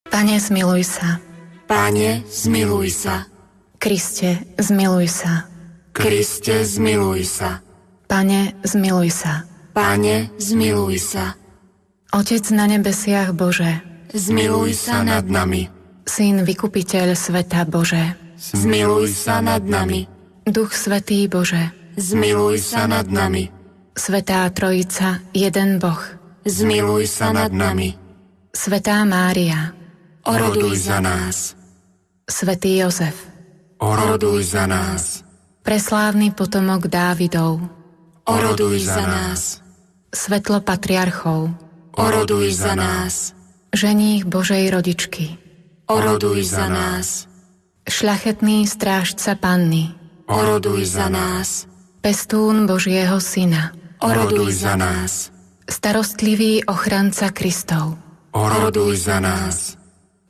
Pane, zmiluj sa. Pane, zmiluj sa. Kriste, zmiluj sa. Kriste, zmiluj sa. Pane, zmiluj sa. Pane, zmiluj sa. Otec na nebesiach Bože, Zmiluj sa nad nami. Syn vykupiteľ sveta Bože, Zmiluj sa nad nami. Duch Svätý Bože, Zmiluj sa nad nami. Svätá Trojica, jeden Boh, Zmiluj sa nad nami. Svätá Mária, Oroduj za nás. Svätý Jozef, Oroduj za nás. preslávny potomok Dávidov, Oroduj za nás. svetlo patriarchov, Oroduj za nás. ženích Božej rodičky, Oroduj za nás. šľachetný strážca Panny, Oroduj za nás. pestún Božieho Syna, Oroduj za nás. starostlivý ochranca Kristov, Oroduj za nás.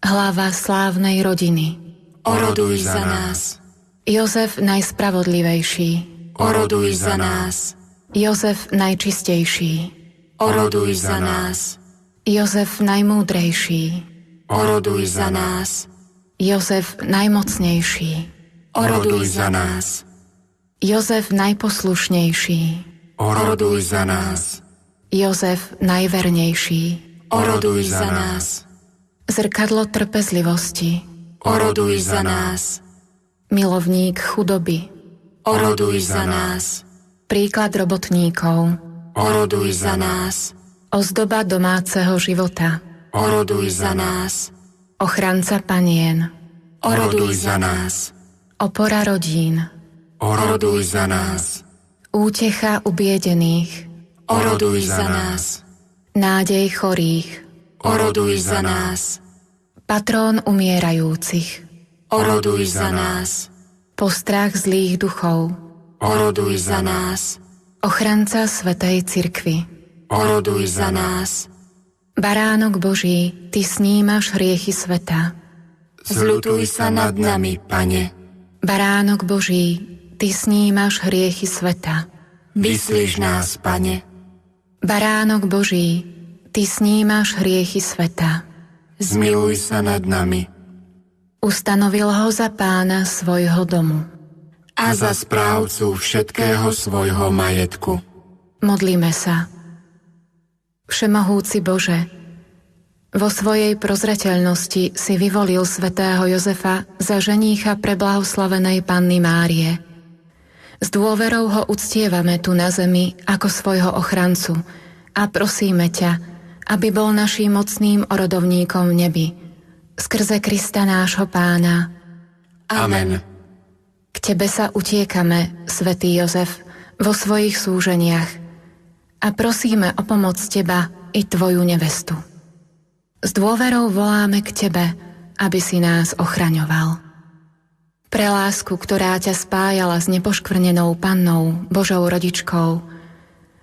hlava slávnej rodiny, Oroduj za nás. Jozef najspravodlivejší, Oroduj za nás. Jozef najčistejší, Oroduj za nás. Jozef najmúdrejší, Oroduj za nás. Jozef najmocnejší, Oroduj za nás. Jozef najposlušnejší, Oroduj za nás. Jozef najvernejší, Oroduj za nás. zrkadlo trpezlivosti, Oroduj za nás. milovník chudoby, Oroduj za nás. príklad robotníkov, Oroduj za nás. ozdoba domáceho života, Oroduj za nás. ochranca panien, Oroduj za nás. opora rodín, Oroduj za nás. útecha ubiedených, Oroduj za nás. nádej chorých, Oroduj za nás. patrón umierajúcich, Oroduj za nás. postrach zlých duchov, Oroduj za nás. ochranca svätej cirkvi, Oroduj za nás. baránok Boží, ty snímaš hriechy sveta, Zľutuj sa nad nami, Pane. baránok Boží, ty snímaš hriechy sveta, Vyslíš nás, Pane. baránok Boží, ty snímaš hriechy sveta, Zmiluj sa nad nami. ustanovil ho za pána svojho domu. A za správcu všetkého svojho majetku. Modlíme sa. Všemohúci Bože, vo svojej prozreteľnosti si vyvolil svätého Jozefa za ženícha preblahoslavenej Panny Márie. S dôverou ho uctievame tu na zemi ako svojho ochrancu a prosíme ťa, aby bol naším mocným orodovníkom v nebi, skrze Krista nášho Pána. Amen. K tebe sa utiekame, svätý Jozef, vo svojich súženiach a prosíme o pomoc teba i tvoju nevestu. S dôverou voláme k tebe, aby si nás ochraňoval. Pre lásku, ktorá ťa spájala s nepoškvrnenou Pannou, Božou rodičkou,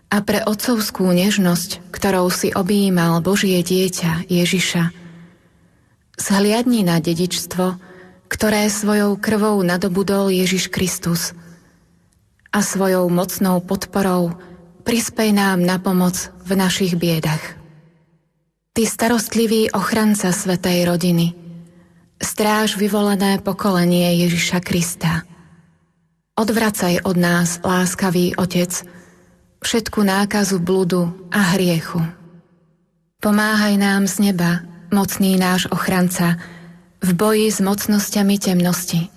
a pre otcovskú nežnosť, ktorou si objímal Božie dieťa Ježiša, zhliadni na dedičstvo, ktoré svojou krvou nadobudol Ježiš Kristus, a svojou mocnou podporou prispej nám na pomoc v našich biedach. Ty starostlivý ochranca svätej rodiny, stráž vyvolené pokolenie Ježiša Krista. Odvracaj od nás, láskavý Otec, všetku nákazu bludu a hriechu. Pomáhaj nám z neba, mocný náš ochranca, v boji s mocnosťami temnosti.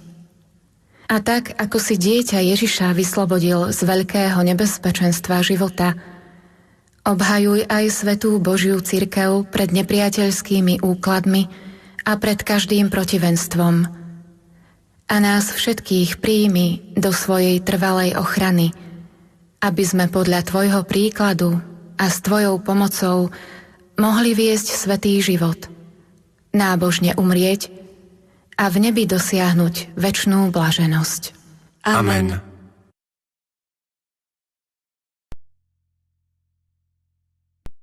A tak, ako si dieťa Ježiša vyslobodil z veľkého nebezpečenstva života, obhajuj aj svätú Božiu cirkev pred nepriateľskými úkladmi a pred každým protivenstvom. A nás všetkých príjmi do svojej trvalej ochrany, aby sme podľa tvojho príkladu a s tvojou pomocou mohli viesť svätý život, nábožne umrieť a v nebi dosiahnuť večnú blaženosť. Amen.